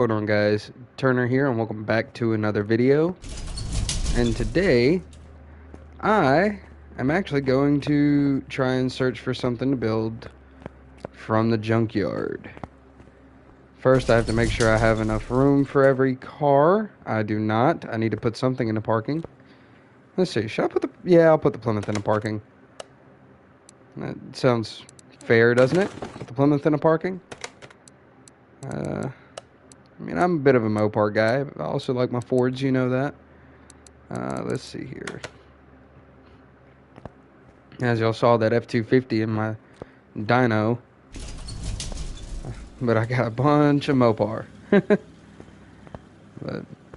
Hold on guys, Turner here and welcome back to another video. And today I am actually going to try and search for something to build from the junkyard. First I have to make sure I have enough room for every car. I do not. I need to put something in the parking. Let's see, should I put the... Yeah, I'll put the Plymouth in the parking. That sounds fair, doesn't it? Put the Plymouth in the parking. I mean, I'm a bit of a Mopar guy, but I also like my Fords, you know that. Let's see here. As y'all saw, that F-250 in my dyno. But I got a bunch of Mopar. But,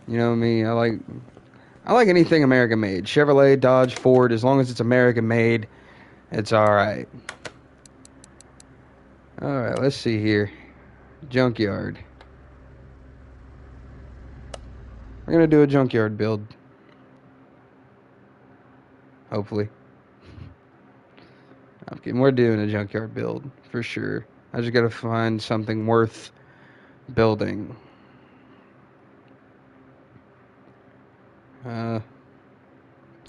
you know me, I like anything American made. Chevrolet, Dodge, Ford, as long as it's American made, it's alright. Alright, let's see here. Junkyard. We're gonna do a junkyard build. Hopefully. We're doing a junkyard build, for sure. I just gotta find something worth building.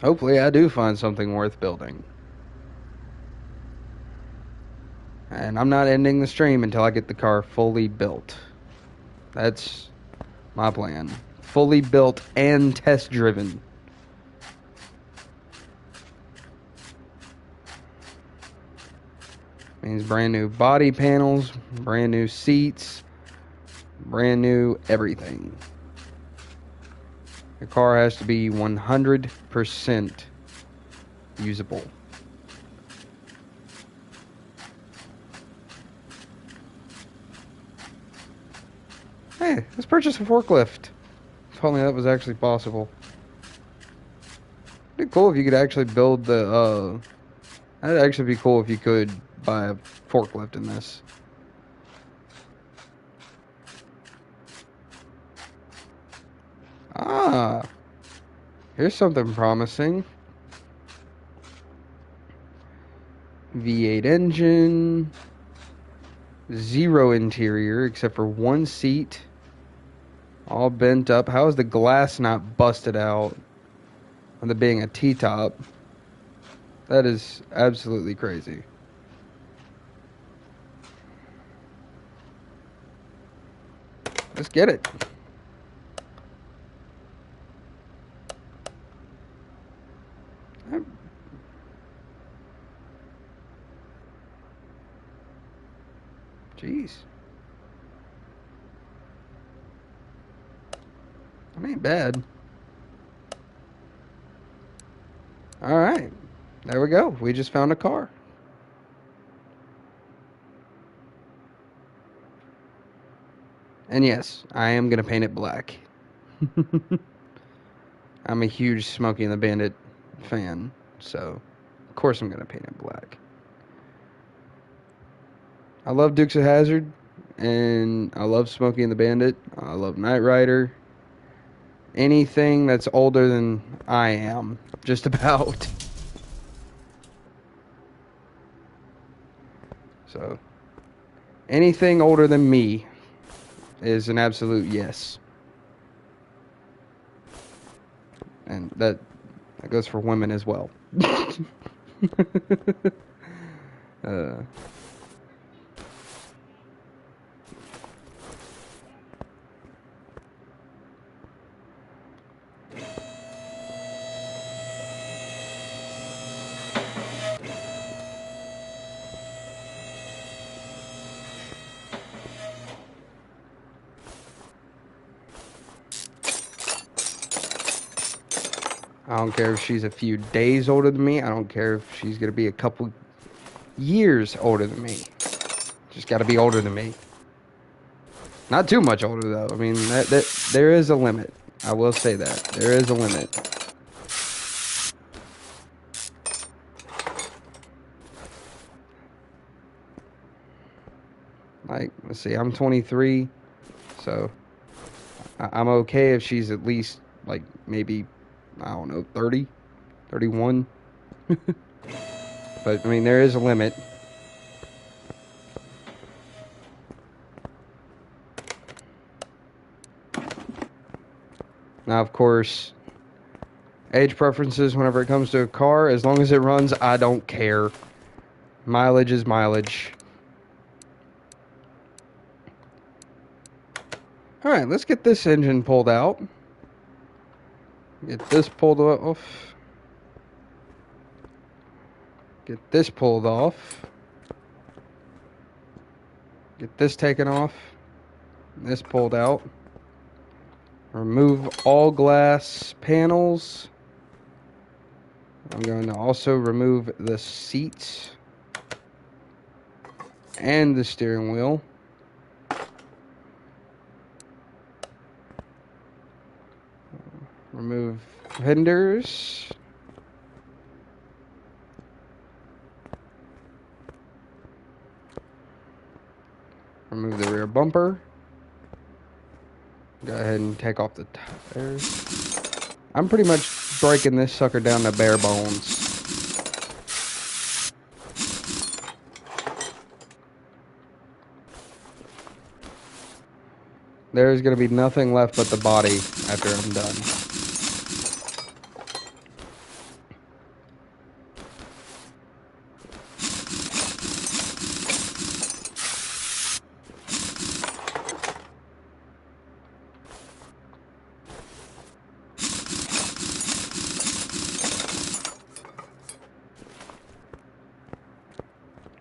Hopefully I do find something worth building. And I'm not ending the stream until I get the car fully built. That's my plan. Fully built and test driven. Means brand new body panels, brand new seats, brand new everything. The car has to be 100% usable. Hey, let's purchase a forklift. If only that was actually possible. It'd be cool if you could actually build the, that'd actually be cool if you could buy a forklift in this. Ah, here's something promising. V8 engine, zero interior except for one seat, all bent up. How is the glass not busted out with it being a T-top? That is absolutely crazy. Let's get it. Jeez. That ain't bad. Alright. There we go. We just found a car. And yes, I am going to paint it black. I'm a huge Smokey and the Bandit fan, so of course I'm going to paint it black. I love Dukes of Hazzard, and I love Smokey and the Bandit. I love Knight Rider. Anything that's older than I am, just about. So, anything older than me is an absolute yes. And that goes for women as well. I don't care if she's a few days older than me. I don't care if she's going to be a couple years older than me. Just got to be older than me. Not too much older, though. I mean, there is a limit. I will say that. There is a limit. Like, let's see, I'm 23, so I'm okay if she's at least, like, maybe, I don't know, 30, 31. But, I mean, there is a limit. Now, of course, age preferences whenever it comes to a car, as long as it runs, I don't care. Mileage is mileage. Alright, let's get this engine pulled out. Get this pulled off. Get this pulled off. Get this taken off. This pulled out. Remove all glass panels. I'm going to also remove the seats and the steering wheel. Remove fenders. Remove the rear bumper. Go ahead and take off the tires. I'm pretty much breaking this sucker down to bare bones. There's going to be nothing left but the body after I'm done.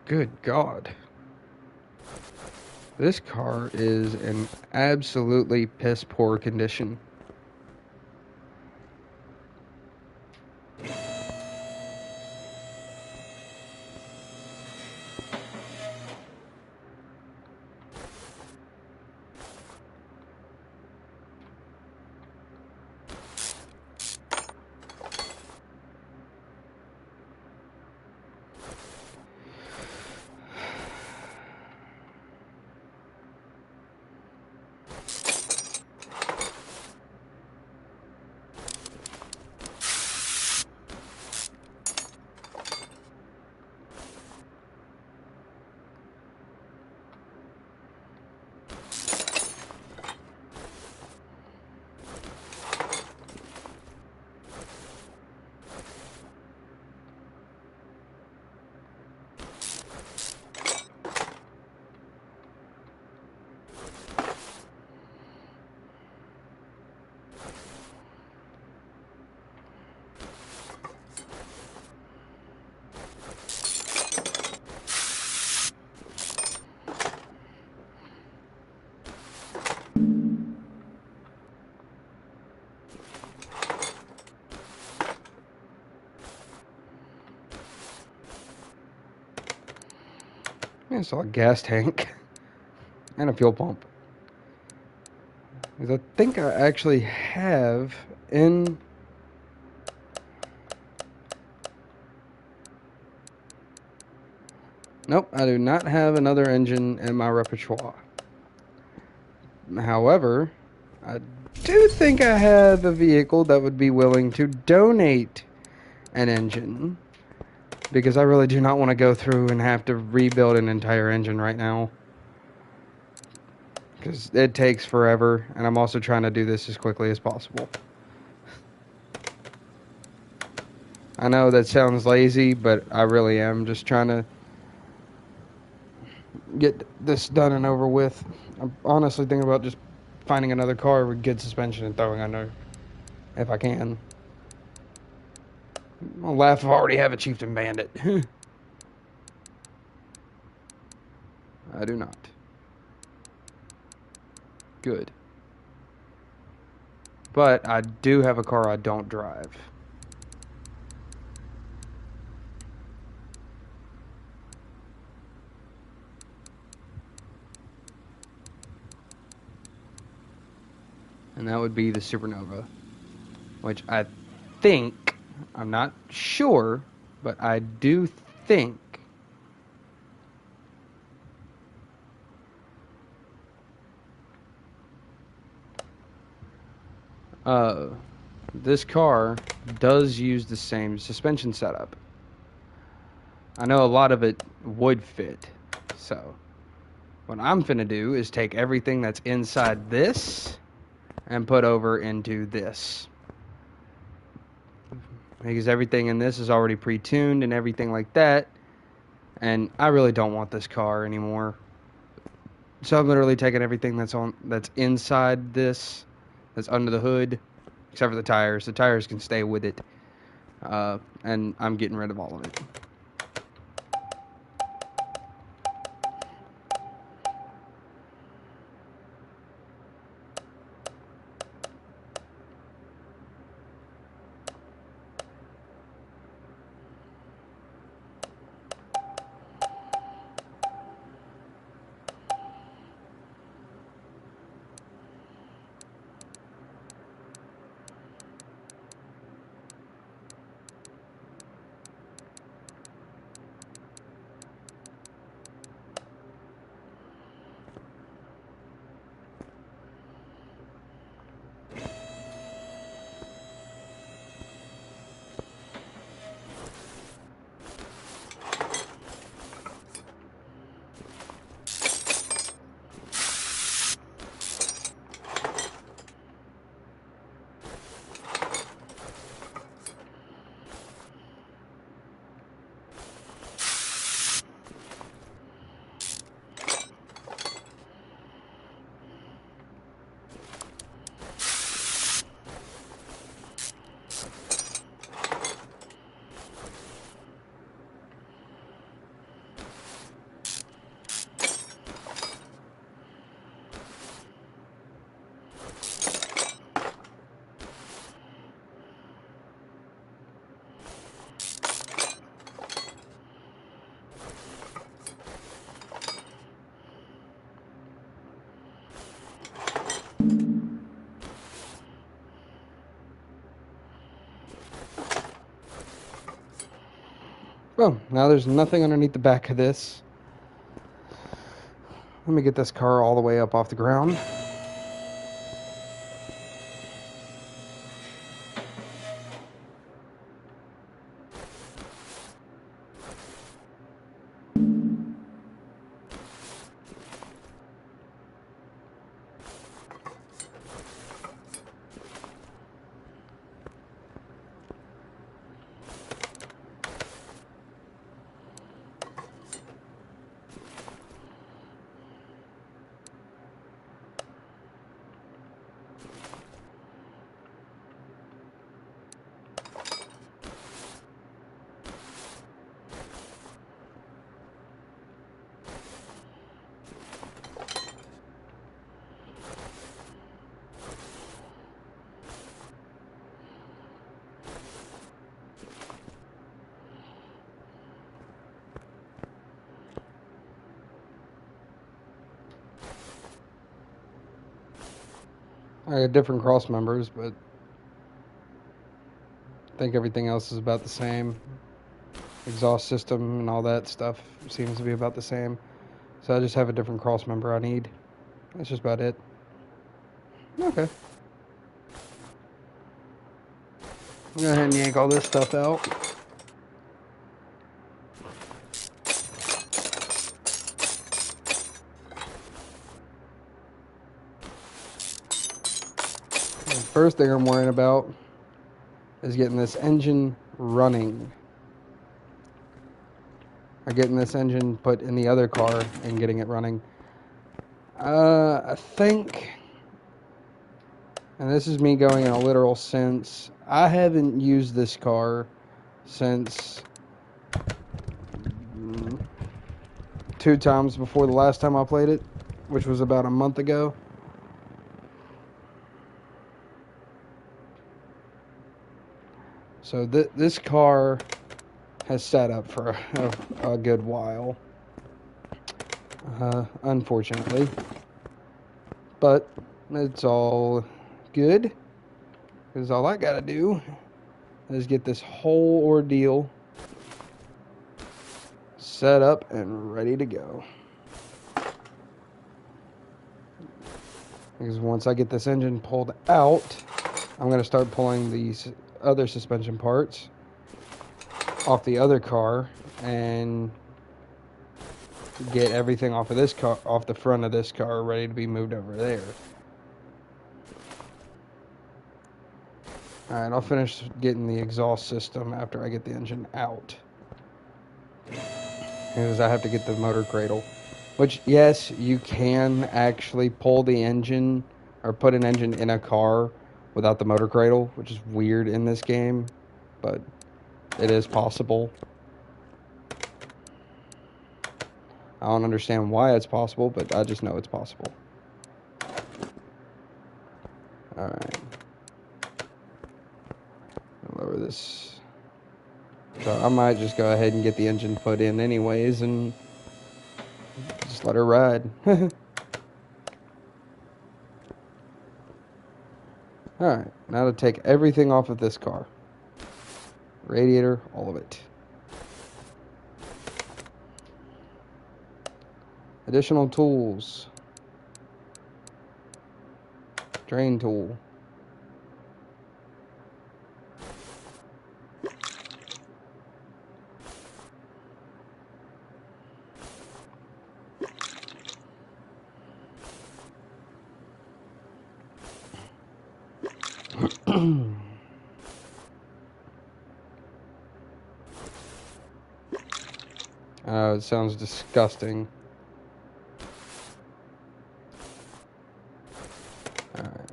Good God. This car is in absolutely piss poor condition. It's a gas tank and a fuel pump. Because I think I actually have in... Nope, I do not have another engine in my repertoire. However, I do think I have a vehicle that would be willing to donate an engine. Because I really do not want to go through and have to rebuild an entire engine right now. Because it takes forever, and I'm also trying to do this as quickly as possible. I know that sounds lazy, but I really am just trying to get this done and over with. I'm honestly thinking about just finding another car with good suspension and throwing under, if I can. I'll laugh if I already have a Chieftain Bandit. I do not. Good. But I do have a car I don't drive. And that would be the Supernova. Which I think, I'm not sure, but I do think this car does use the same suspension setup. I know a lot of it would fit, so what I'm finna do is take everything that's inside this and put over into this. Because everything in this is already pre-tuned and everything like that. And I really don't want this car anymore. So I'm literally taking everything that's inside this, that's under the hood, except for the tires. The tires can stay with it. And I'm getting rid of all of it. Well, now there's nothing underneath the back of this. Let me get this car all the way up off the ground. I got different cross members, but I think everything else is about the same. Exhaust system and all that stuff seems to be about the same. So I just have a different cross member I need. That's just about it. Okay. Go ahead and yank all this stuff out. The first thing I'm worrying about is getting this engine running. Or getting this engine put in the other car and getting it running. I think, and this is me going in a literal sense, I haven't used this car since 2 times before the last time I played it, which was about a month ago. So this car has sat up for a good while, unfortunately. But it's all good, because all I gotta do is get this whole ordeal set up and ready to go. Because once I get this engine pulled out, I'm going to start pulling these other suspension parts off the other car and get everything off of this car, off the front of this car, ready to be moved over there. Alright, I'll finish getting the exhaust system after I get the engine out. Because I have to get the motor cradle. Which, yes, you can actually pull the engine or put an engine in a car without the motor cradle, which is weird in this game, but it is possible. I don't understand why it's possible, but I just know it's possible. Alright. Lower this. So I might just go ahead and get the engine put in anyways and just let her ride. Alright, now to take everything off of this car. Radiator, all of it. Additional tools. Drain tool. It sounds disgusting. Alright.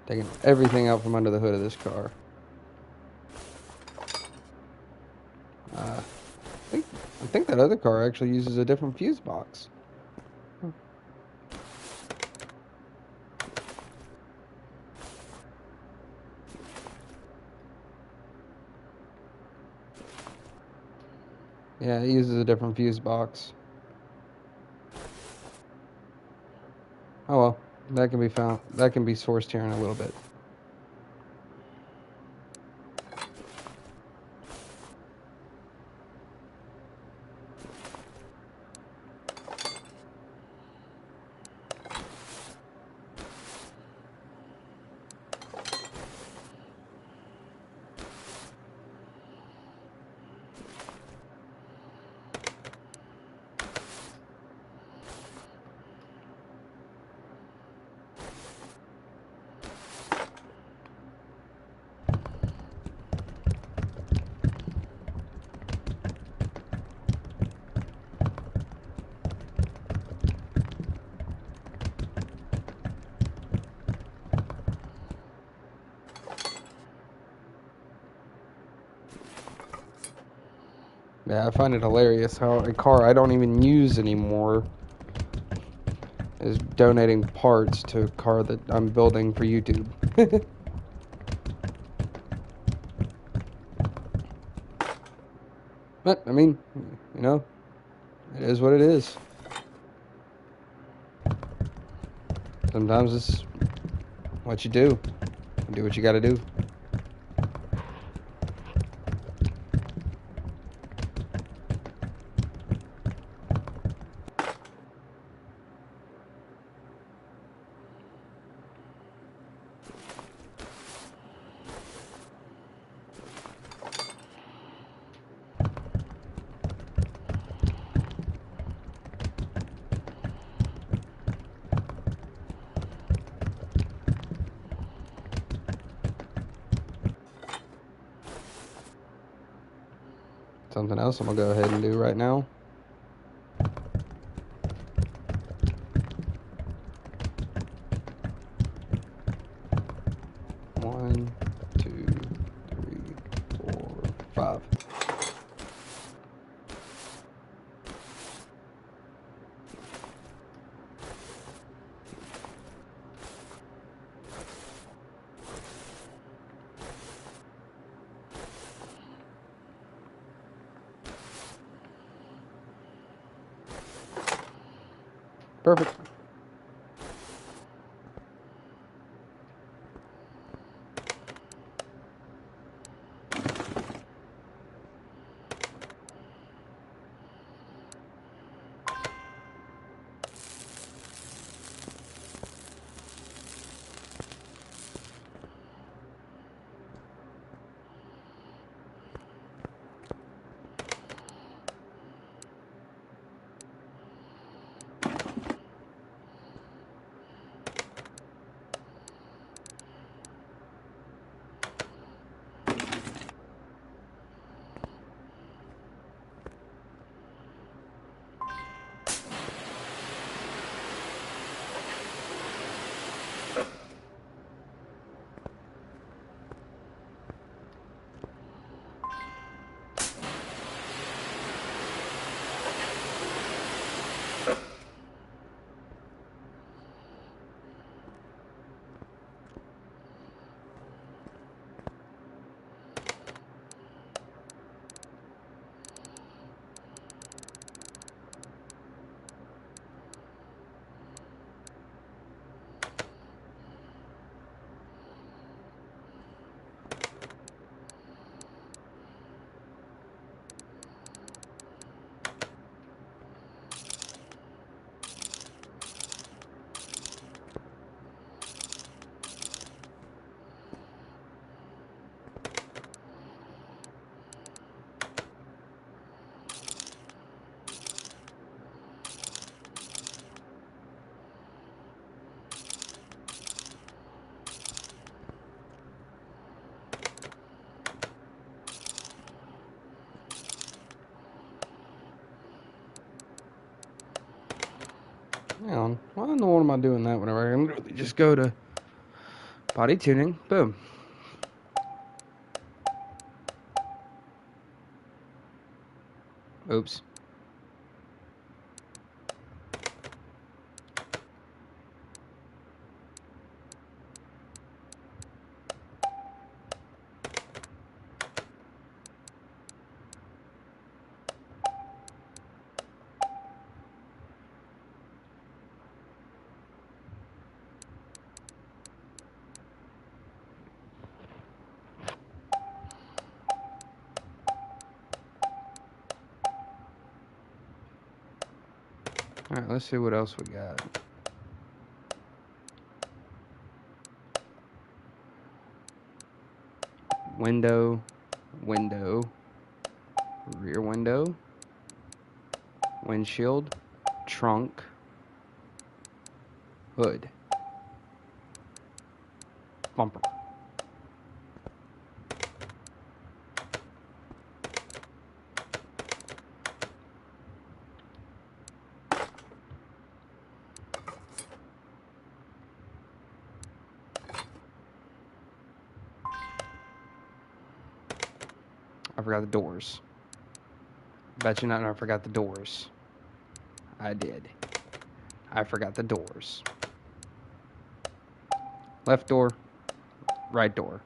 Taking everything out from under the hood of this car. I think that other car actually uses a different fuse box. Yeah, it uses a different fuse box. Oh well, that can be found. That can be sourced here in a little bit. Yeah, I find it hilarious how a car I don't even use anymore is donating parts to a car that I'm building for YouTube. But, I mean, you know, it is what it is. Sometimes it's what you do. You do what you gotta do. Something else I'm gonna go ahead and do right now. One, two, three, four, five. Perfect. Hang on. Why in the world am I doing that whenever I can literally just go to body tuning? Boom. Oops. Alright, let's see what else we got. Window, window, rear window, windshield, trunk, hood, bumper. I forgot the doors. Bet you not, I forgot the doors. I did. I forgot the doors. Left door, right door.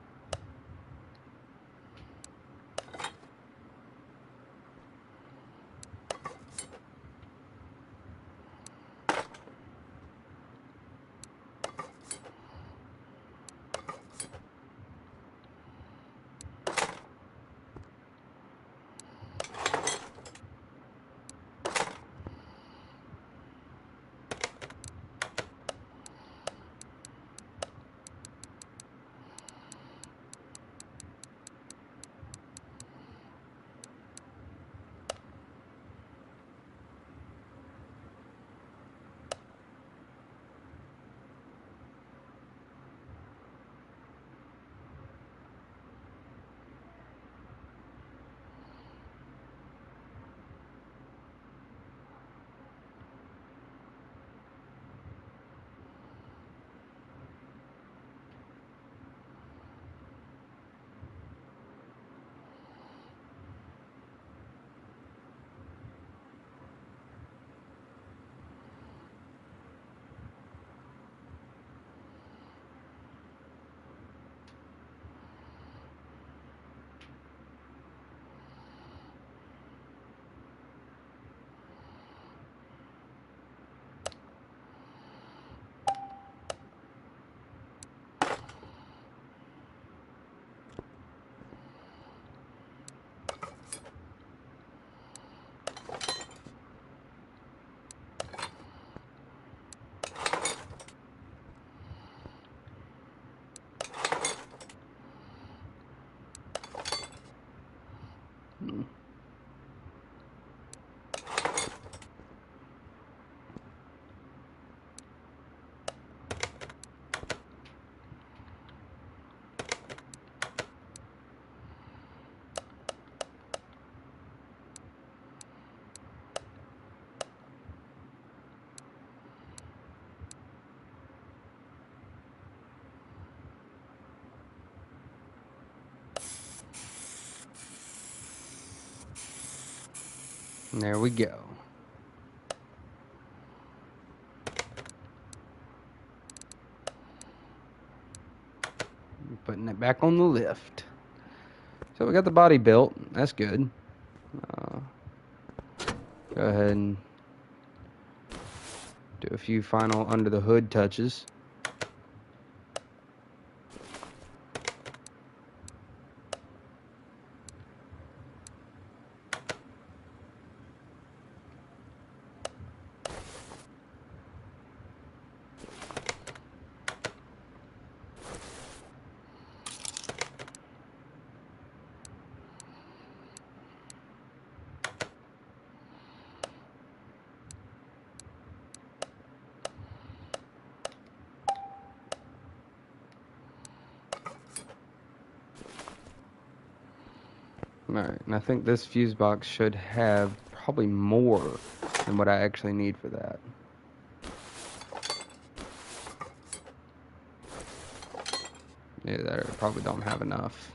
And there we go. Putting it back on the lift. So we got the body built. That's good. Go ahead and do a few final under the hood touches. Alright, and I think this fuse box should have probably more than what I actually need for that. Yeah, I probably don't have enough.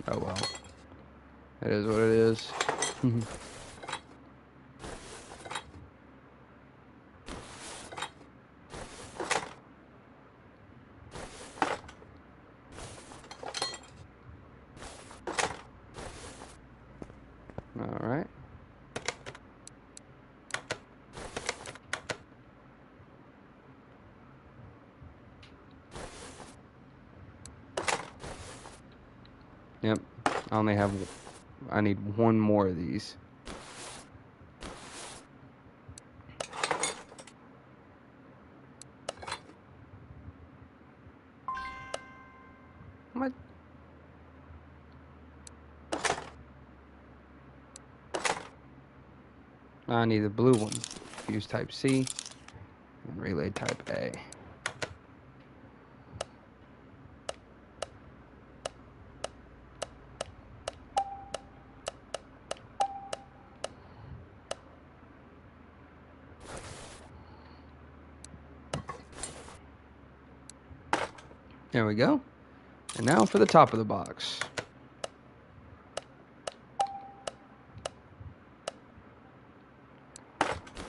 Oh well. It is what it is. Alright. Yep. I need one more of these. What? I need the blue one. Fuse type C and relay type A. There we go. And now for the top of the box.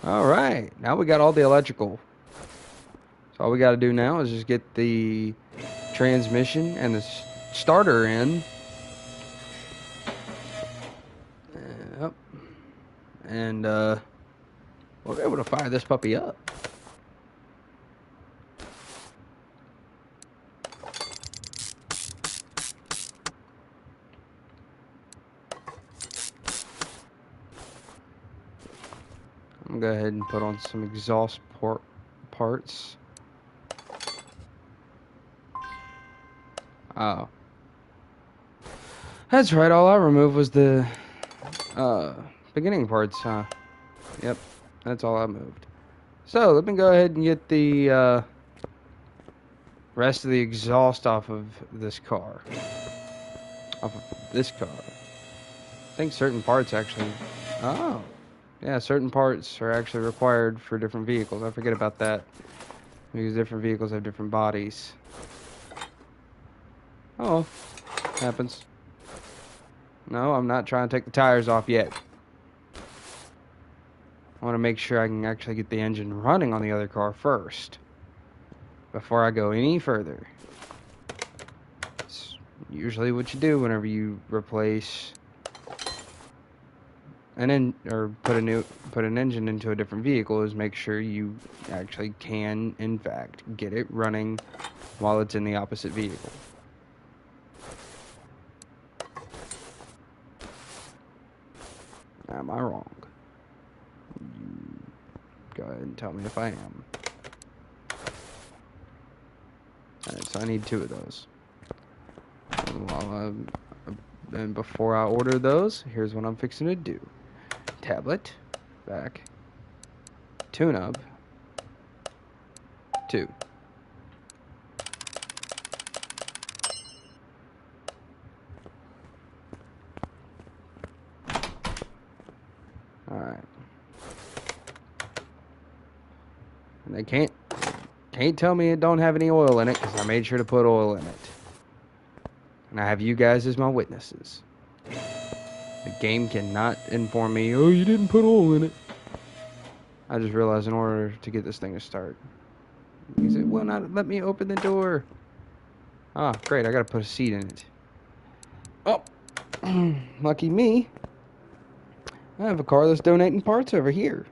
Alright, now we got all the electrical. So all we got to do now is just get the transmission and the starter in. Yep. And we'll be able to fire this puppy up. I'm gonna go ahead and put on some exhaust parts. Oh. That's right, all I removed was the beginning parts, huh? Yep, that's all I moved. So, let me go ahead and get the rest of the exhaust off of this car. I think certain parts actually... Oh. Yeah, certain parts are actually required for different vehicles. I forget about that. Because different vehicles have different bodies. Oh, happens. No, I'm not trying to take the tires off yet. I want to make sure I can actually get the engine running on the other car first. Before I go any further. It's usually what you do whenever you replace... put an engine into a different vehicle is make sure you actually can, in fact, get it running while it's in the opposite vehicle. Am I wrong? Go ahead and tell me if I am. Alright, so I need 2 of those. And before I order those, here's what I'm fixing to do. Tablet, back, tune-up, 2. Alright. And they can't tell me it don't have any oil in it, because I made sure to put oil in it. And I have you guys as my witnesses. The game cannot inform me, oh, you didn't put oil in it. I just realized in order to get this thing to start, because it will not let me open the door. Ah, great, I gotta put a seat in it. Oh, lucky me. I have a car that's donating parts over here.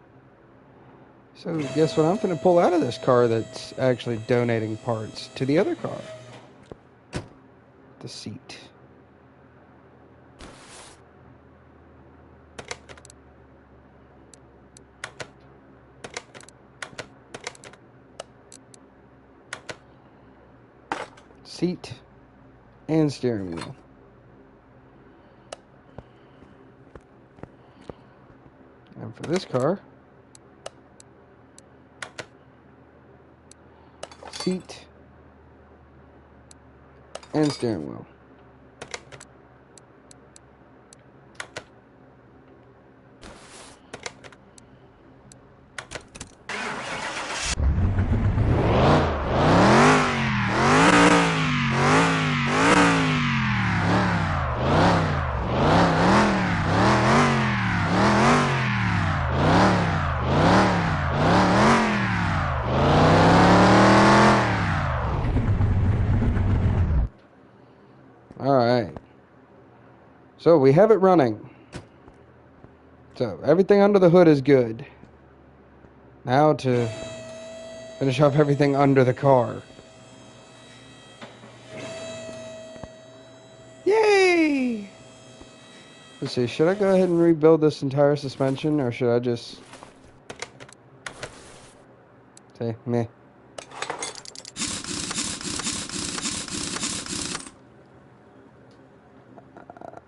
So guess what I'm gonna pull out of this car that's actually donating parts to the other car? The seat. Seat and steering wheel. And for this car, seat and steering wheel. So we have it running. So everything under the hood is good. Now to finish off everything under the car. Yay! Let's see, should I go ahead and rebuild this entire suspension, or should I just say meh?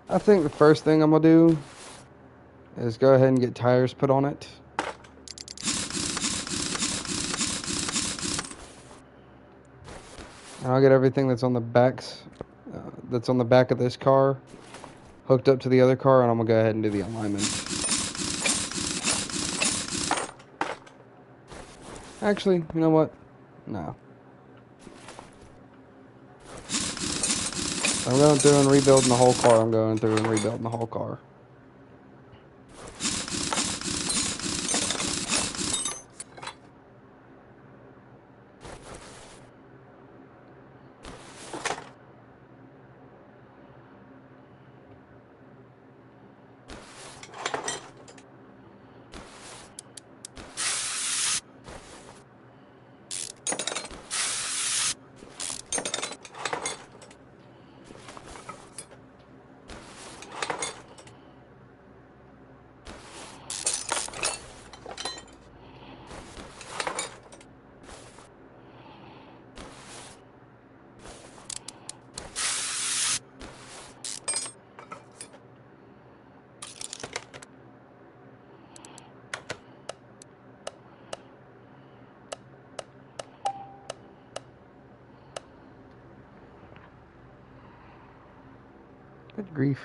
I think the first thing I'm gonna do is go ahead and get tires put on it. And I'll get everything that's on the back of this car hooked up to the other car, and I'm gonna go ahead and do the alignment. Actually, you know what? No. I'm going through and rebuilding the whole car. I'm going through and rebuilding the whole car. Good grief.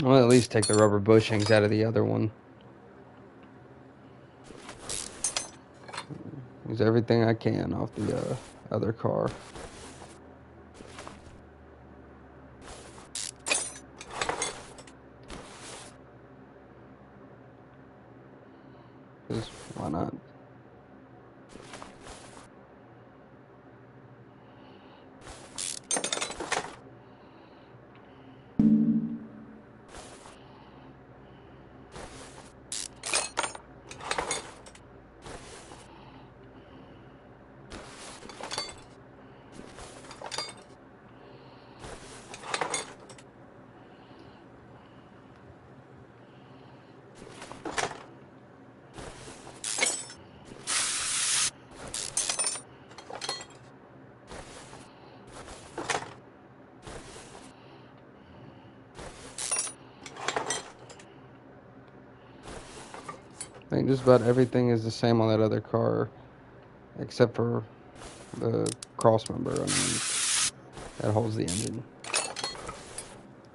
I'll at least take the rubber bushings out of the other one. Use everything I can off the other car. Because why not? I think just about everything is the same on that other car, except for the cross member underneath that holds the engine.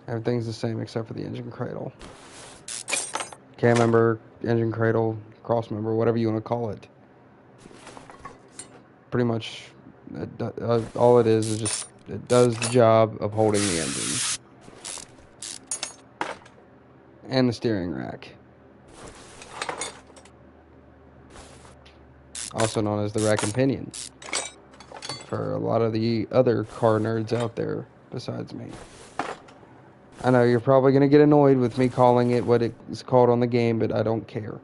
Everything's the same except for the engine cradle. Cam member, engine cradle, cross member, whatever you want to call it. Pretty much, all it is just, it does the job of holding the engine. And the steering rack. Also known as the rack and pinion. For a lot of the other car nerds out there besides me. I know you're probably going to get annoyed with me calling it what it's called on the game, but I don't care.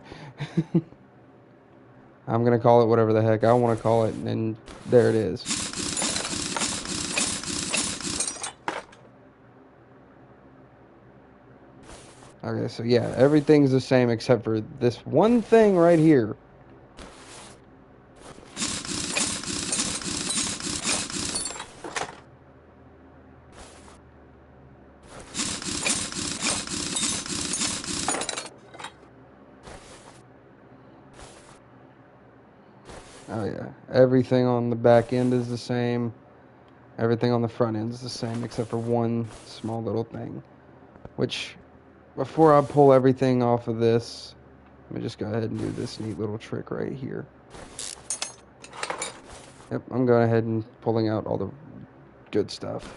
I'm going to call it whatever the heck I want to call it, and there it is. Okay, so yeah, everything's the same except for this one thing right here. Oh yeah, everything on the back end is the same. Everything on the front end is the same except for one small little thing. Which, before I pull everything off of this, let me just go ahead and do this neat little trick right here. Yep, I'm going ahead and pulling out all the good stuff.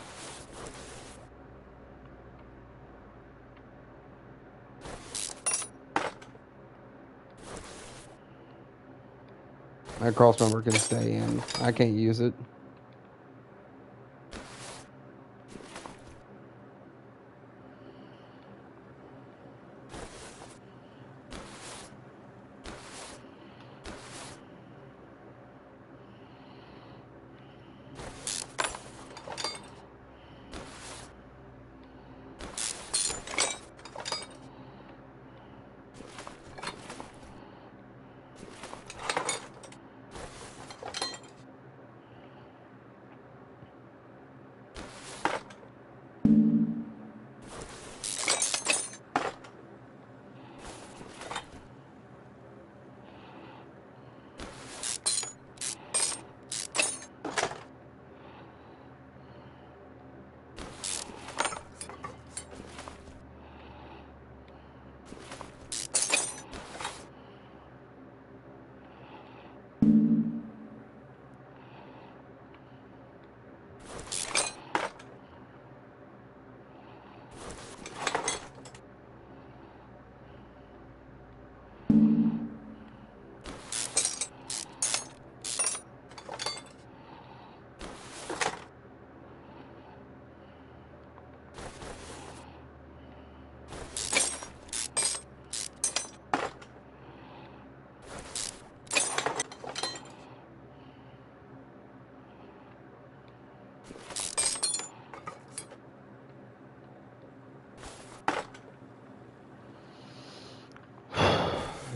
My cross member can stay in. I can't use it.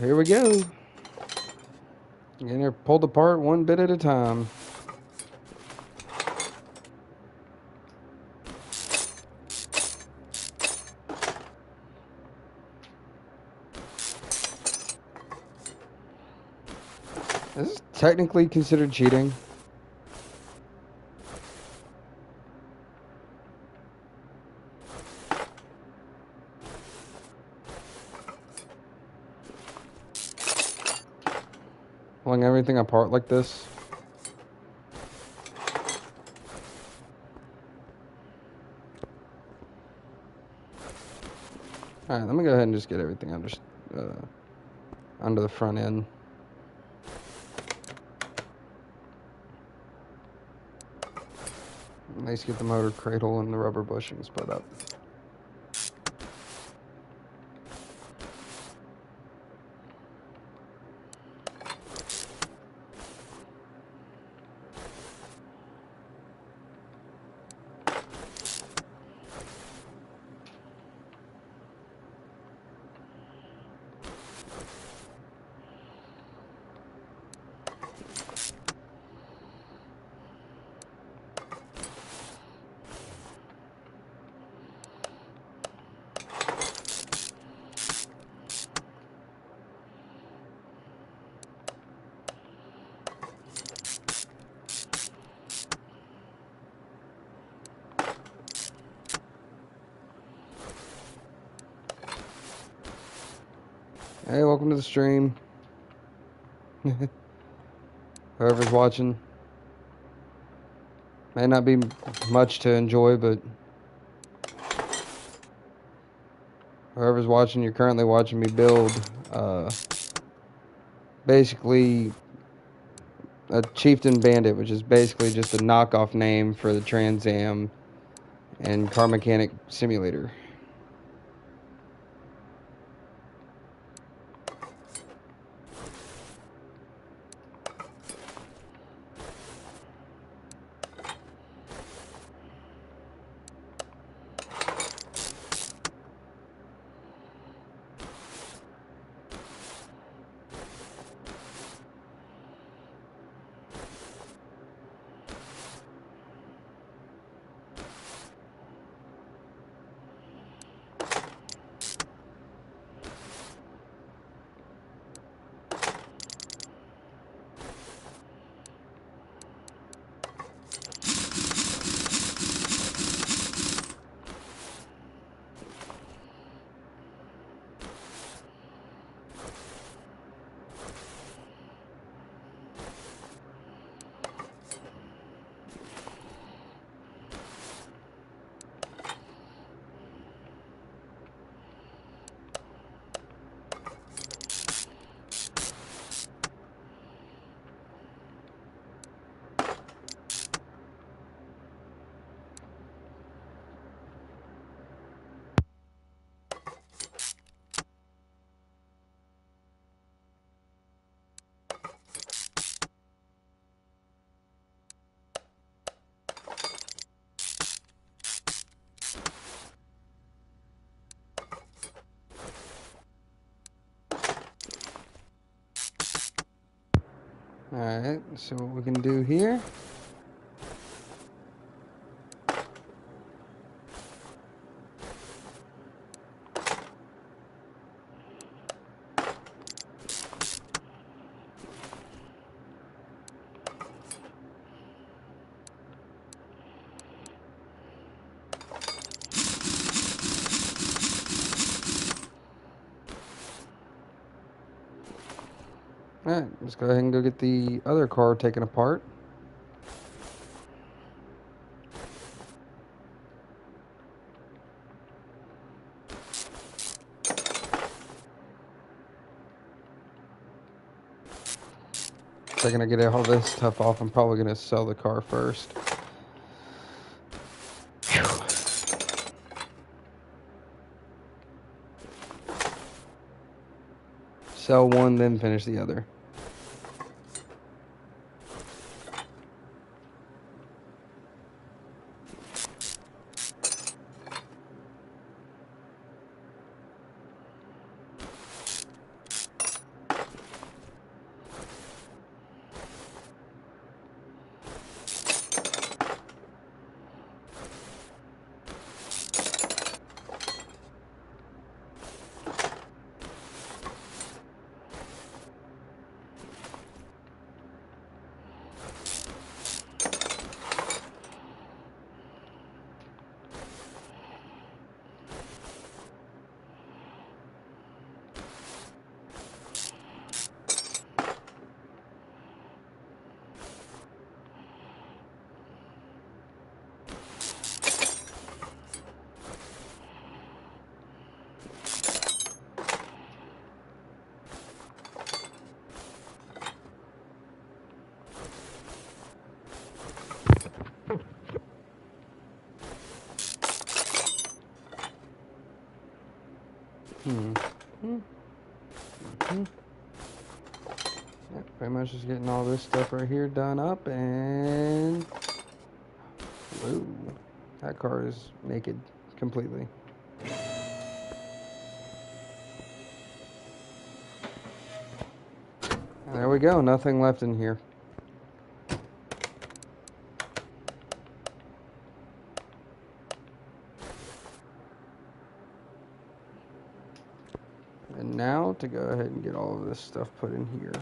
Here we go. And they're pulled apart one bit at a time. This is technically considered cheating. Pulling everything apart like this. Alright, let me go ahead and just get everything under the front end. At least get the motor cradle and the rubber bushings put up. Hey, welcome to the stream. Whoever's watching. May not be much to enjoy, but whoever's watching, you're currently watching me build basically a Chieftain Bandit, which is basically just a knockoff name for the Trans Am and Car Mechanic Simulator. Alright, so what we can do here. Alright, let's go ahead and go get the other car taken apart. Second I get all this stuff off, I'm probably going to sell the car first. Sell one, then finish the other. Yep, pretty much just getting all this stuff right here done up, and whoa, that car is naked completely. And there we go, nothing left in here. And now to go ahead and get all of this stuff put in here.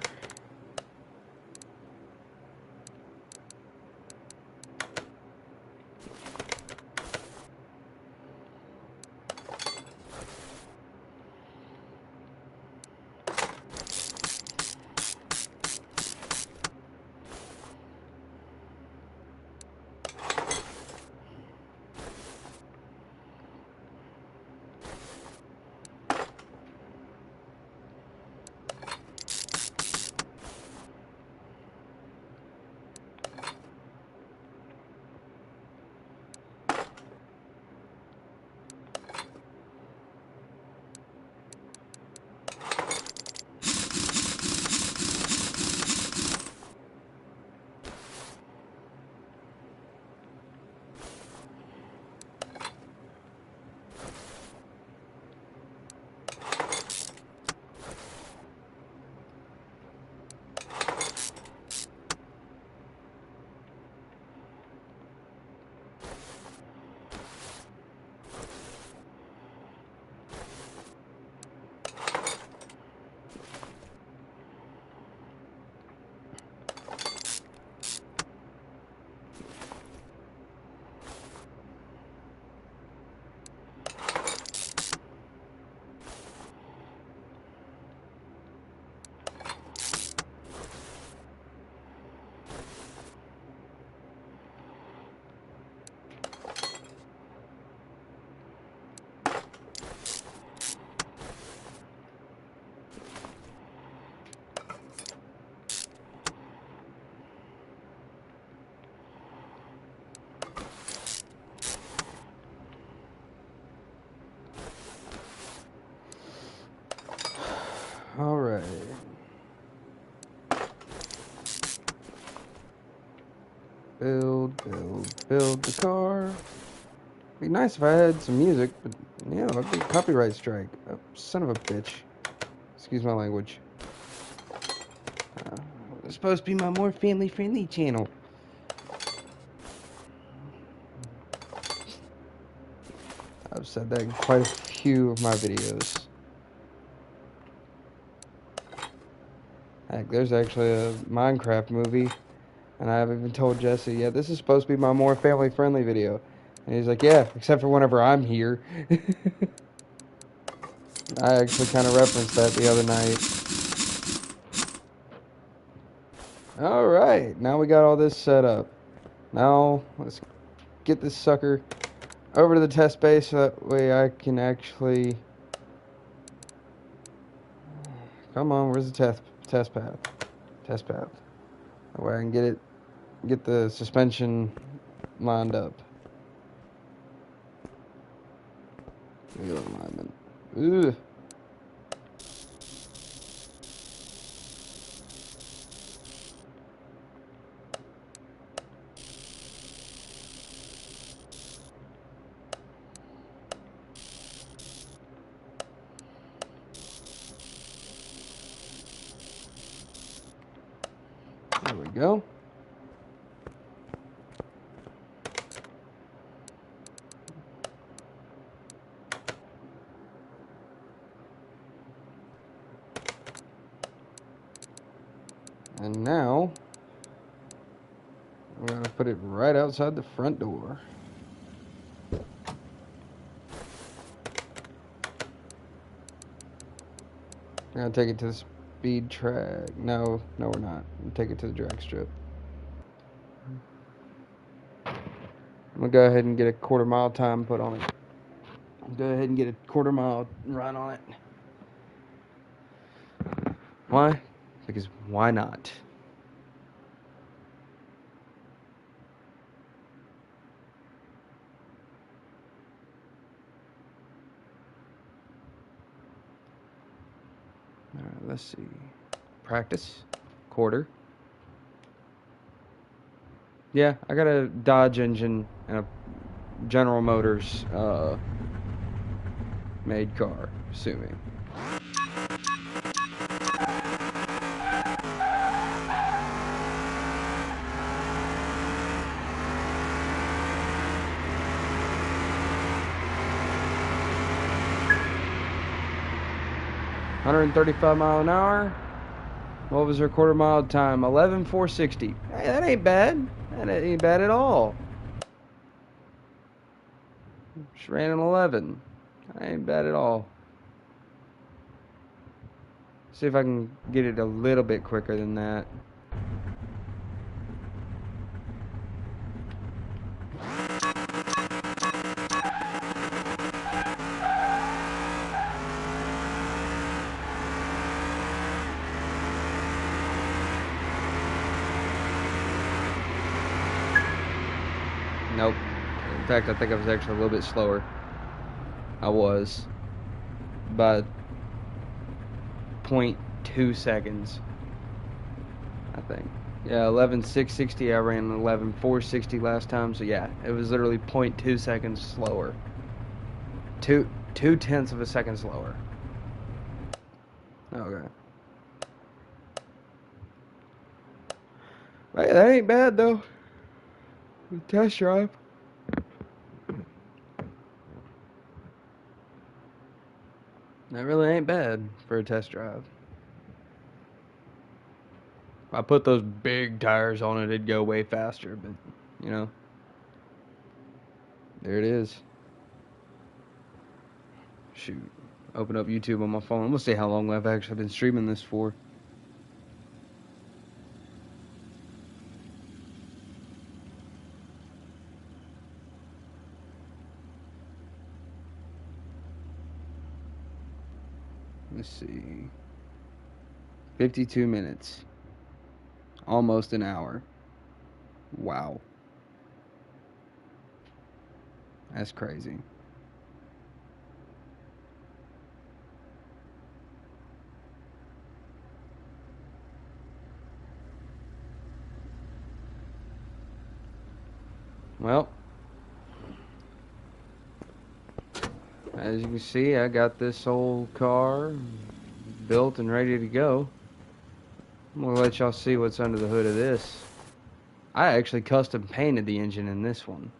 Alright. Build the car. Be nice if I had some music, but yeah, that'd be a copyright strike. Oh, son of a bitch. Excuse my language. It's supposed to be my more family-friendly channel. I've said that in quite a few of my videos. Heck, there's actually a Minecraft movie, and I've even told Jesse, yeah, this is supposed to be my more family-friendly video. And he's like, yeah, except for whenever I'm here. I actually kind of referenced that the other night. Alright, now we got all this set up. Now, let's get this sucker over to the test base so that way I can actually... Come on, where's the test path? Test path. That way I can get the suspension lined up. Wheel alignment. Ugh. There we go. And now, we're going to put it right outside the front door. We're going to take it to the speed track. No, we're not. We'll take it to the drag strip. I'm going to go ahead and get a quarter-mile time put on it. Go ahead and get a quarter-mile run on it. Why? Because why not? Alright, let's see. Practice. Quarter. Yeah, I got a Dodge engine and a General Motors made car, assuming. $135 mph. What was her quarter-mile time? 11,460. Hey, that ain't bad. That ain't bad at all. She ran an 11. That ain't bad at all. See if I can get it a little bit quicker than that. Nope. In fact, I think I was actually a little bit slower. I was. By 0.2 seconds. I think. Yeah, 11,660. I ran 11,460 last time. So yeah, it was literally 0.2 seconds slower. Two tenths of a second slower. Okay. Hey, that ain't bad though. Test drive. That really ain't bad for a test drive. If I put those big tires on it, it'd go way faster, but, you know. There it is. Shoot. Open up YouTube on my phone. Let's see how long I've actually been streaming this for. Let's see. 52 minutes. Almost an hour. Wow. That's crazy. Well, as you can see, I got this old car built and ready to go. I'm gonna let y'all see what's under the hood of this. I actually custom painted the engine in this one.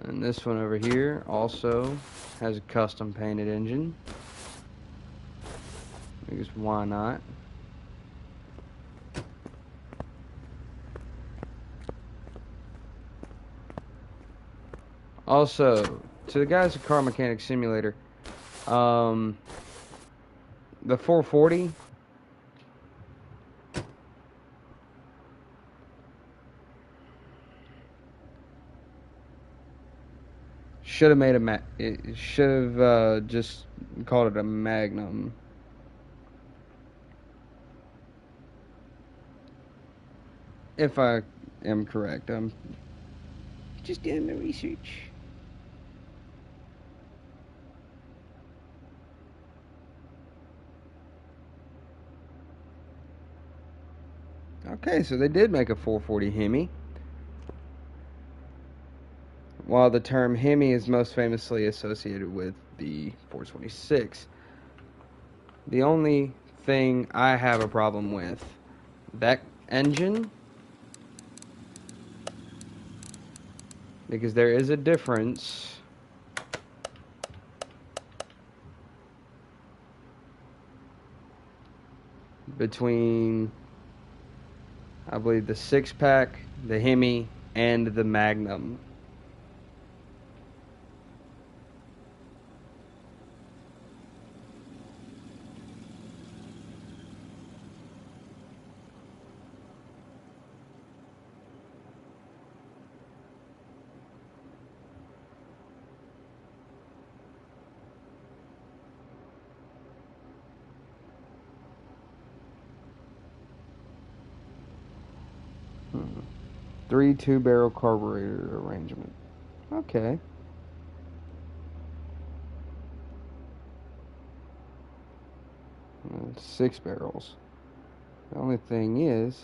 And this one over here also has a custom painted engine. Because why not? Also, to the guys at Car Mechanic Simulator, the 440 should have made it should have just called it a Magnum. If I am correct, I'm just doing my research. Okay, so they did make a 440 Hemi. While the term Hemi is most famously associated with the 426. The only thing I have a problem with, that engine, because there is a difference between, I believe, the 6-pack, the Hemi, and the Magnum. Hmm. 3 2-barrel carburetor arrangement. Okay. 6 barrels. The only thing is,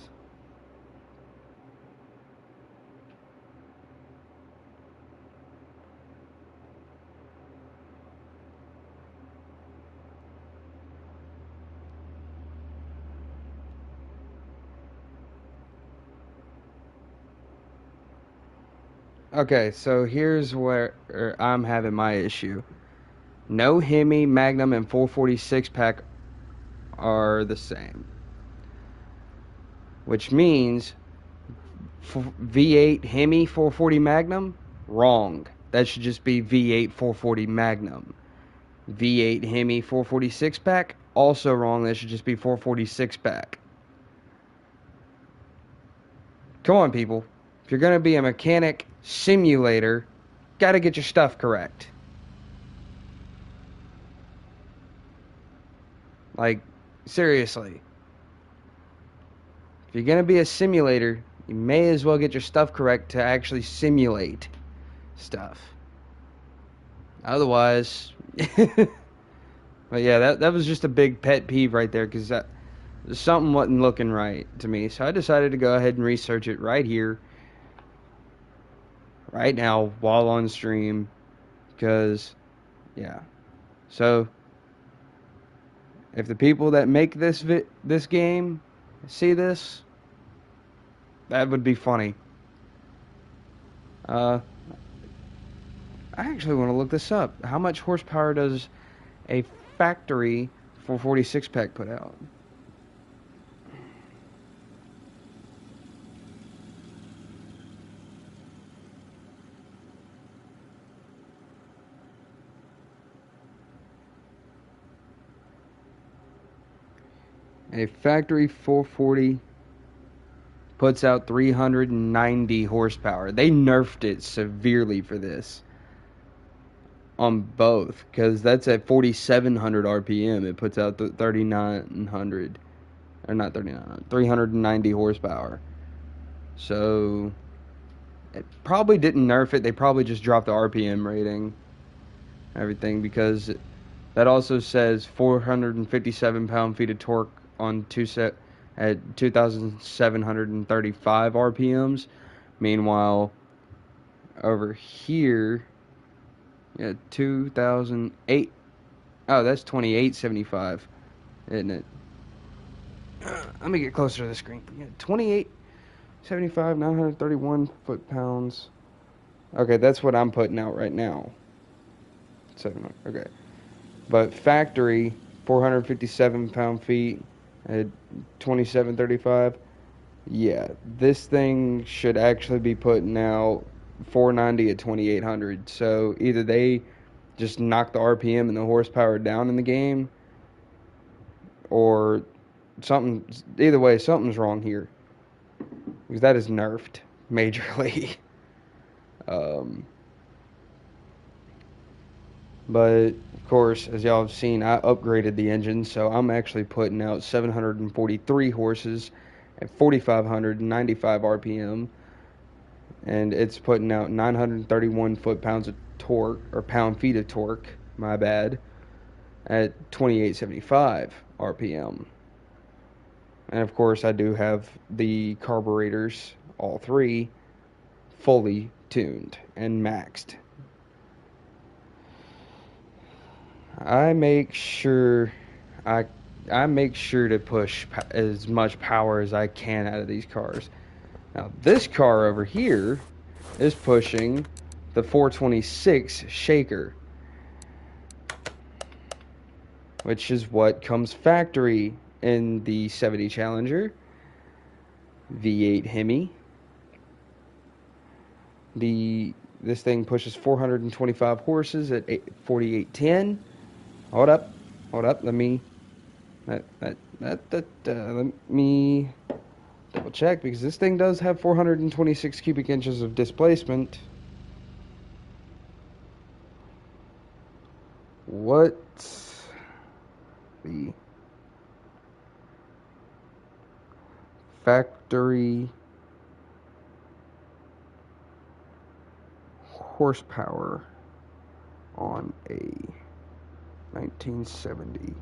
okay, so here's where I'm having my issue. No Hemi, Magnum, and 446 pack are the same. Which means V8 Hemi 440 Magnum, wrong. That should just be V8 440 Magnum. V8 Hemi 446 pack, also wrong. That should just be 446 pack. Come on, people. If you're going to be a mechanic simulator, got to get your stuff correct. Like, seriously. If you're going to be a simulator, you may as well get your stuff correct to actually simulate stuff. Otherwise, but yeah, that was just a big pet peeve right there, because something wasn't looking right to me. So I decided to go ahead and research it right here, right now, while on stream, because, yeah. So, if the people that make this game see this, that would be funny. I actually want to look this up. How much horsepower does a factory 446 pack put out? A factory 440 puts out 390 horsepower. They nerfed it severely for this on both, because that's at 4,700 RPM. It puts out 3,900, or not 3,900, 390 horsepower. So it probably didn't nerf it. They probably just dropped the RPM rating, everything, because that also says 457 pound-feet of torque on at 2,735 RPMs. Meanwhile, over here, Yeah, 2008. Oh, that's 2875, isn't it? Let me get closer to the screen. Yeah, 2875, 931 foot-pounds. Okay, that's what I'm putting out right now. 700. Okay. But factory, 457 pound-feet at 2735. Yeah, this thing should actually be putting out 490 at 2800. So either they just knock the RPM and the horsepower down in the game, or something. Either way, something's wrong here, because that is nerfed majorly. um, but of course, as y'all have seen, I upgraded the engine, so I'm actually putting out 743 horses at 4,595 RPM, and it's putting out 931 foot-pounds of torque, or pound-feet of torque, my bad, at 2875 RPM. And of course, I do have the carburetors, all three, fully tuned and maxed. I make sure I I make sure to push as much power as I can out of these cars. Now, this car over here is pushing the 426 shaker, which is what comes factory in the 70 Challenger, V8 Hemi. This thing pushes 425 horses at 4810. Hold up, Let me let me double check, because this thing does have 426 cubic inches of displacement. What the factory horsepower on a 1970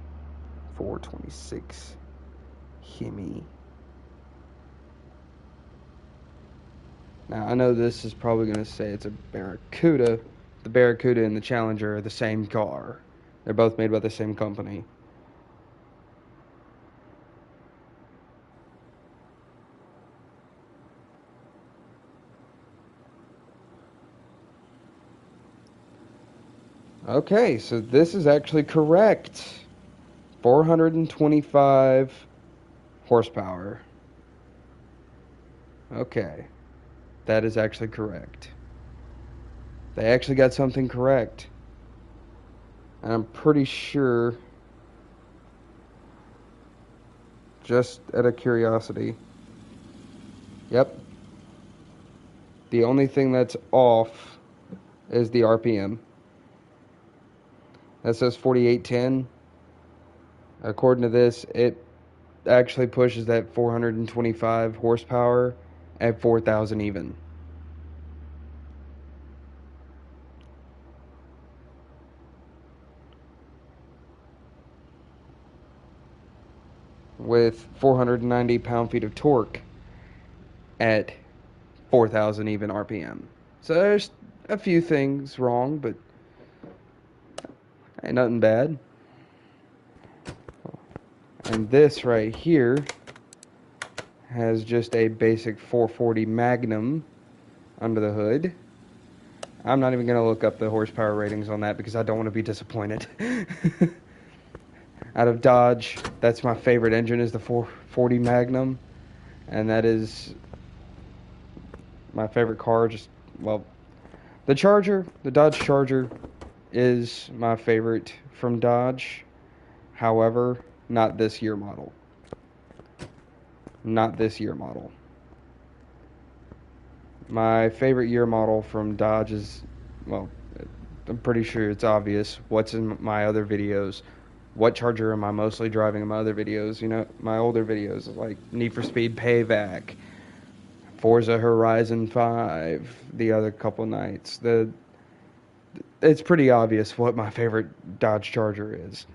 426 Hemi? Now, I know this is probably going to say it's a Barracuda. The Barracuda and the Challenger are the same car. They're both made by the same company. Okay, so this is actually correct. 425 horsepower. Okay, that is actually correct. They actually got something correct. And I'm pretty sure, just out of curiosity, yep, the only thing that's off is the RPM. That says 4810. According to this, it actually pushes that 425 horsepower at 4,000 even. With 490 pound-feet of torque at 4,000 even RPM. So there's a few things wrong, but ain't nothing bad. And this right here has just a basic 440 Magnum under the hood. I'm not even going to look up the horsepower ratings on that, because I don't want to be disappointed. Out of Dodge, that's my favorite engine, is the 440 Magnum. And that is my favorite car. The Dodge Charger is my favorite from Dodge. However, not this year model. Not this year model. My favorite year model from Dodge is, well, I'm pretty sure it's obvious what's in my other videos. What Charger am I mostly driving in my other videos? You know, my older videos, like Need for Speed Payback, Forza Horizon 5, the other couple nights. It's pretty obvious what my favorite Dodge Charger is.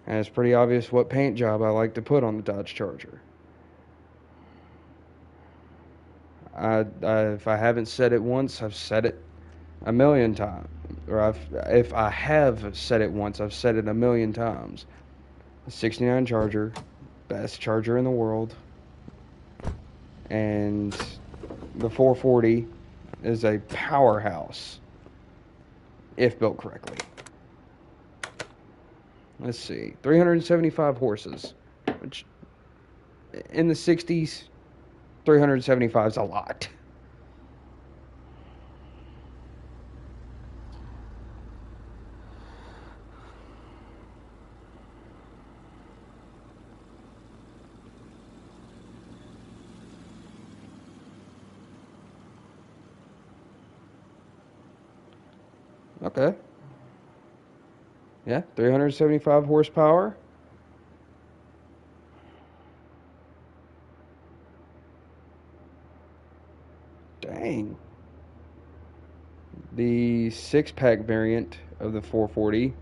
And it's pretty obvious what paint job I like to put on the Dodge Charger. If I haven't said it once, I've said it a million times. or if I have said it once, I've said it a million times. The 69 Charger, best charger in the world, and the 440 is a powerhouse if built correctly. Let's see, 375 horses, which in the 60s, 375 is a lot. Okay. Yeah, 375 horsepower. Dang. The 6-pack variant of the 440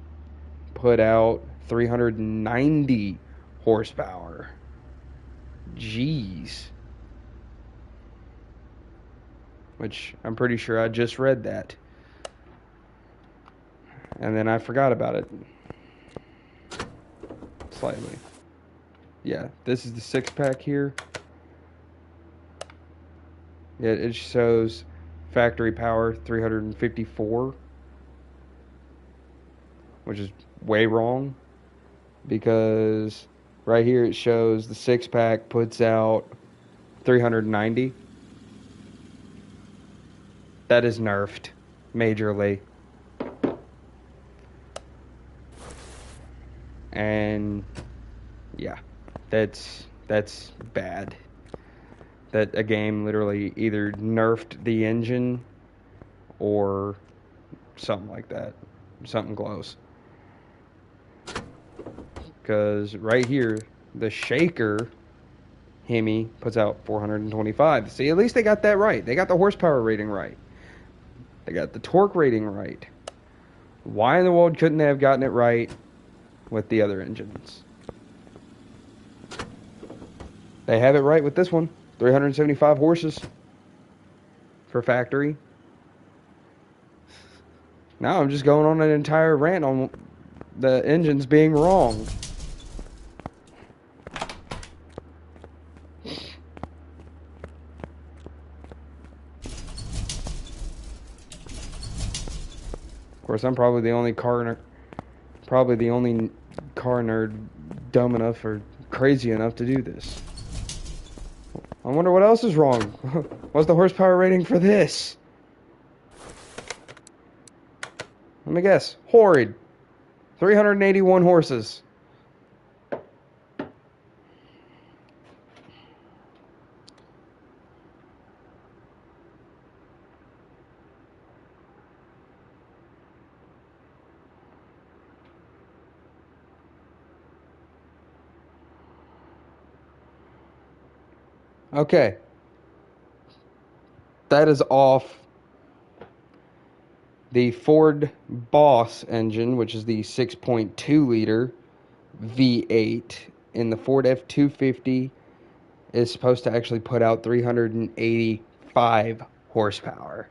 put out 390 horsepower. Jeez. Which I'm pretty sure I just read that. And then I forgot about it. Slightly. Yeah, this is the 6-pack here. Yeah, it shows factory power 354, which is way wrong, because right here it shows the 6-pack puts out 390. That is nerfed majorly. And yeah, that's bad. That a game literally either nerfed the engine or something like that. Something close. Because right here, the shaker Hemi puts out 425. See, at least they got that right. They got the horsepower rating right. They got the torque rating right. Why in the world couldn't they have gotten it right with the other engines? They have it right with this one. 375 horses for factory. Now I'm just going on an entire rant on the engines being wrong. Of course, I'm probably the only car nerd dumb enough or crazy enough to do this. I wonder what else is wrong. What's the horsepower rating for this? Let me guess. Horrid. 381 horses. Okay. That is off the Ford Boss engine, which is the 6.2 liter V8 in the Ford F-250, is supposed to actually put out 385 horsepower.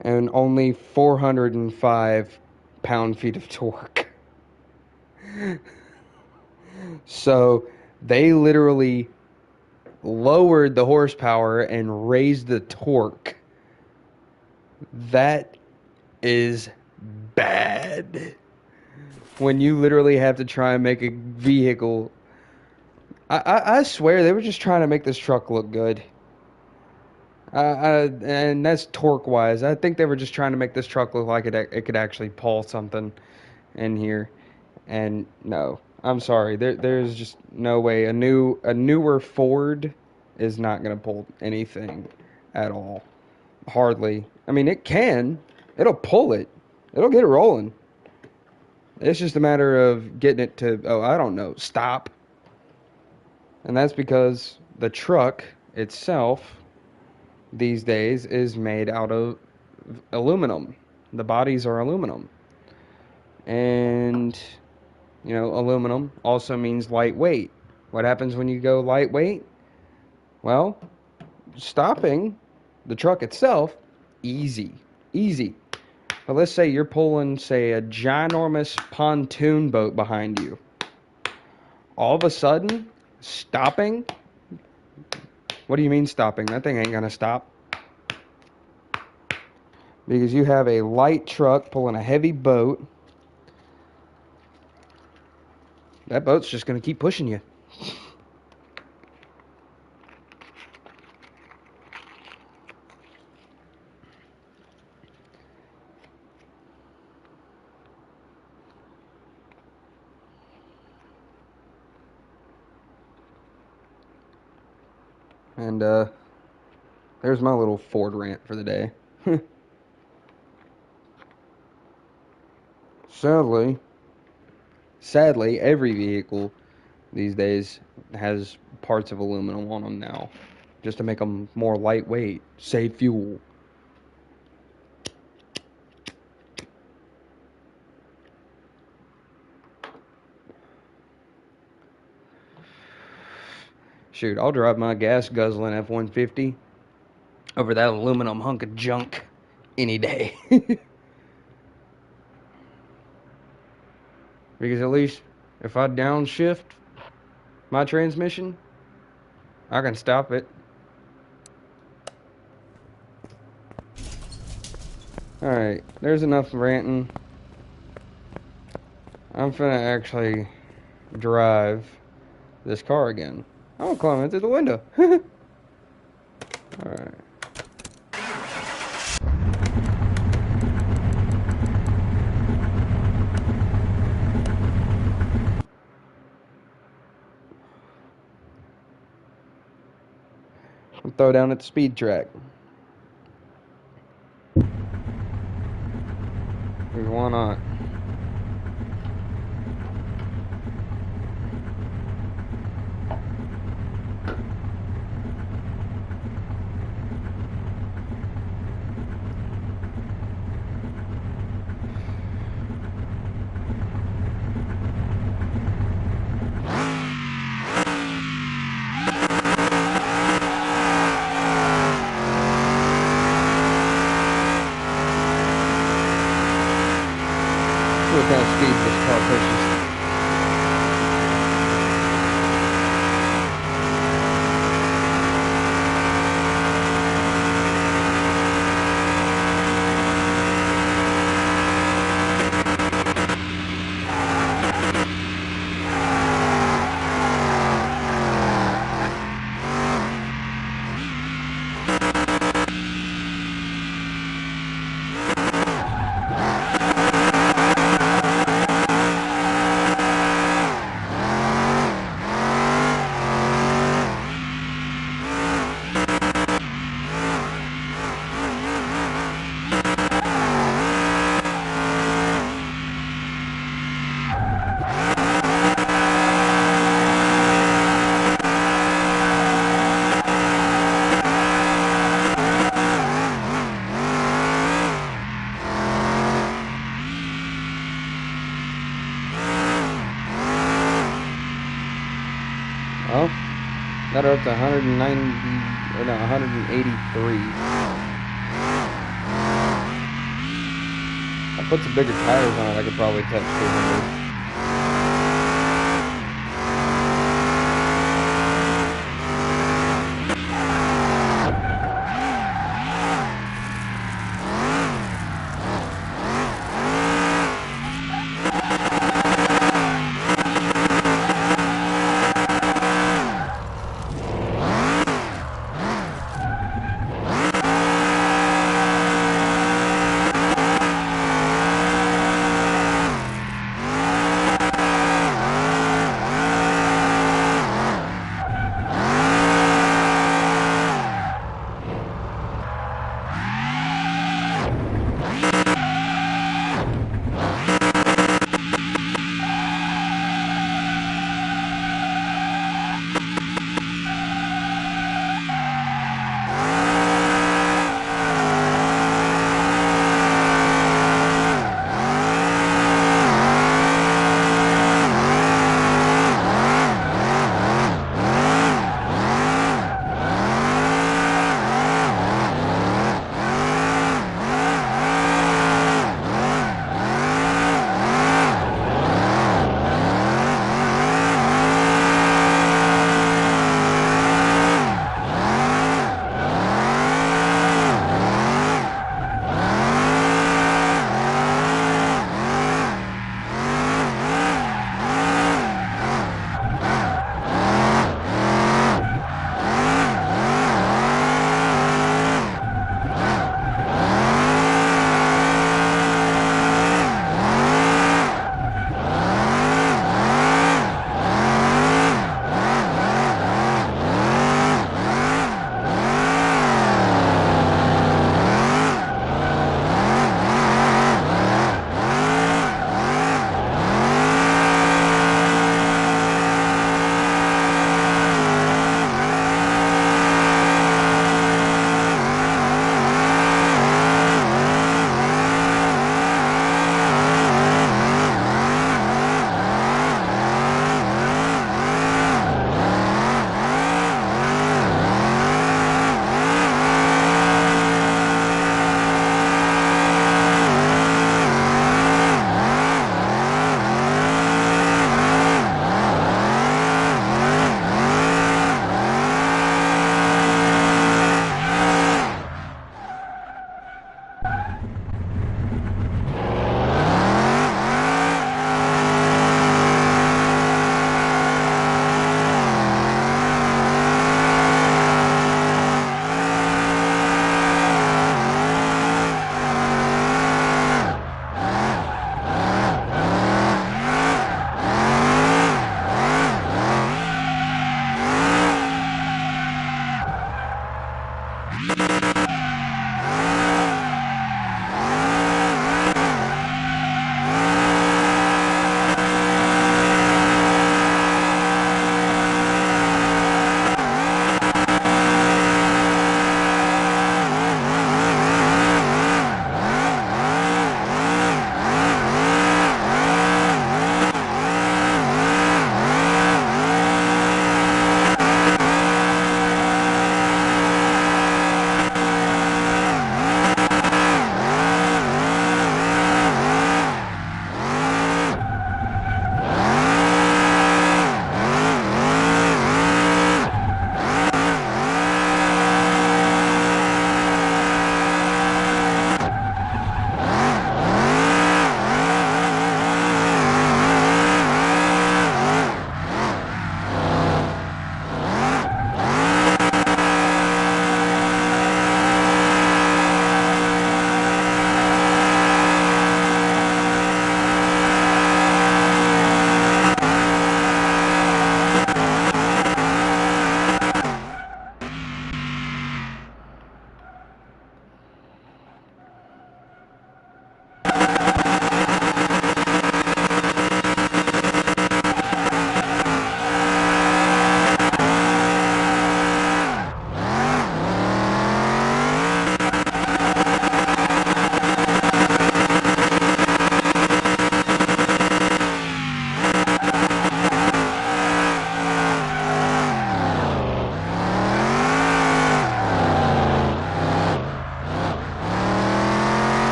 And only 405 pound-feet of torque. So they literally lowered the horsepower and raised the torque. That is bad. When you literally have to try and make a vehicle. I swear they were just trying to make this truck look good. And that's torque wise. I think they were just trying to make this truck look like it could actually pull something in here. And no, I'm sorry. There's just no way. A newer Ford is not going to pull anything at all. Hardly. I mean, it can. It'll pull it. It'll get it rolling. It's just a matter of getting it to, I don't know, stop. And that's because the truck itself these days is made out of aluminum. The bodies are aluminum. And, aluminum also means lightweight. What happens when you go lightweight? Well, stopping the truck itself easy. Easy. But let's say you're pulling, say, a ginormous pontoon boat behind you. All of a sudden, stopping? What do you mean stopping? That thing ain't gonna stop. Because you have a light truck pulling a heavy boat. That boat's just gonna keep pushing you. And there's my little Ford rant for the day. Sadly, every vehicle these days has parts of aluminum on them now, just to make them more lightweight, save fuel. Shoot, I'll drive my gas guzzling F-150 over that aluminum hunk of junk any day. Because at least if I downshift my transmission, I can stop it. Alright, there's enough ranting. I'm finna actually drive this car again. I'm gonna climb in through the window. Alright. I'll throw down at the speed track. Why not? What kind of speed this car pushes. Oh, got her up to 190, or no, 183. I put some bigger tires on it, I could probably touch 200.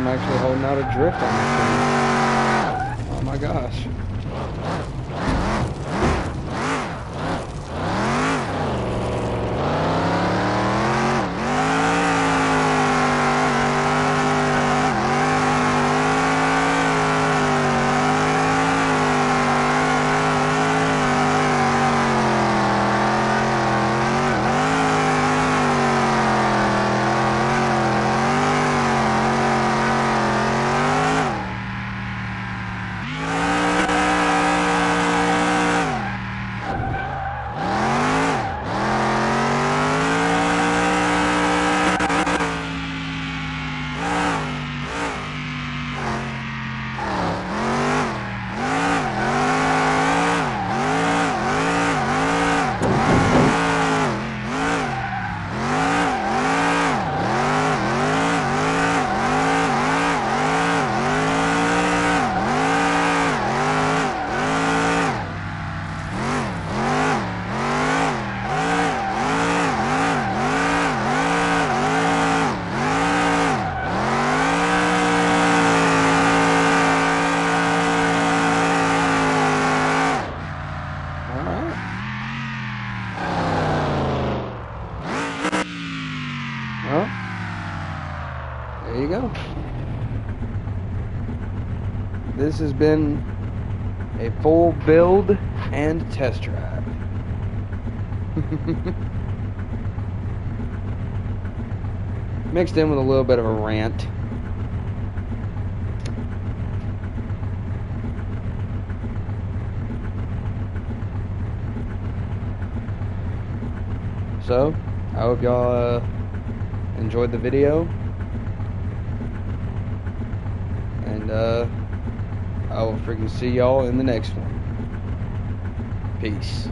I'm actually holding out a drift on this thing. Oh my gosh. Well, there you go. This has been a full build and test drive. Mixed in with a little bit of a rant. So, I hope y'all enjoyed the video, and I will freaking see y'all in the next one. Peace.